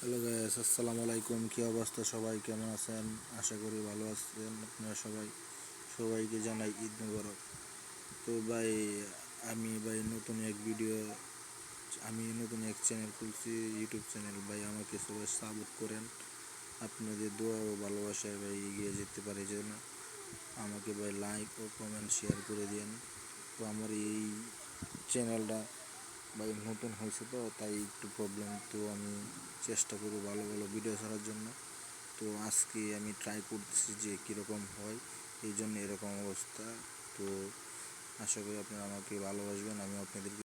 Hello guys, আসসালামু আলাইকুম। কী অবস্থা, সবাই কেমন আছেন? আশা করি ভালো আছেন আপনারা সবাই। সবাইকে জানাই ঈদ মোবারক। তো ভাই, আমি নতুন এক চ্যানেল খুলছি, ইউটিউব চ্যানেল। ভাই আমাকে সবাই সাপোর্ট করেন, আপনাদের দোয়া ও ভালোবাসায় ভাই এগিয়ে যেতে পারে যেন। আমাকে ভাই লাইক ও কমেন্ট শেয়ার করে দিন। তো আমার এই চ্যানেলটা ভাই নতুন হয়েছে, তো তাই একটু প্রবলেম। তো আমি চেষ্টা করব ভালো ভালো ভিডিও ছাড়ার জন্য। তো আজকে আমি ট্রাই করতেছি যে কীরকম হয়, এই জন্য এরকম অবস্থা। তো আশা করি আপনারা আমাকে ভালোবাসবেন, আমি আপনাদেরকে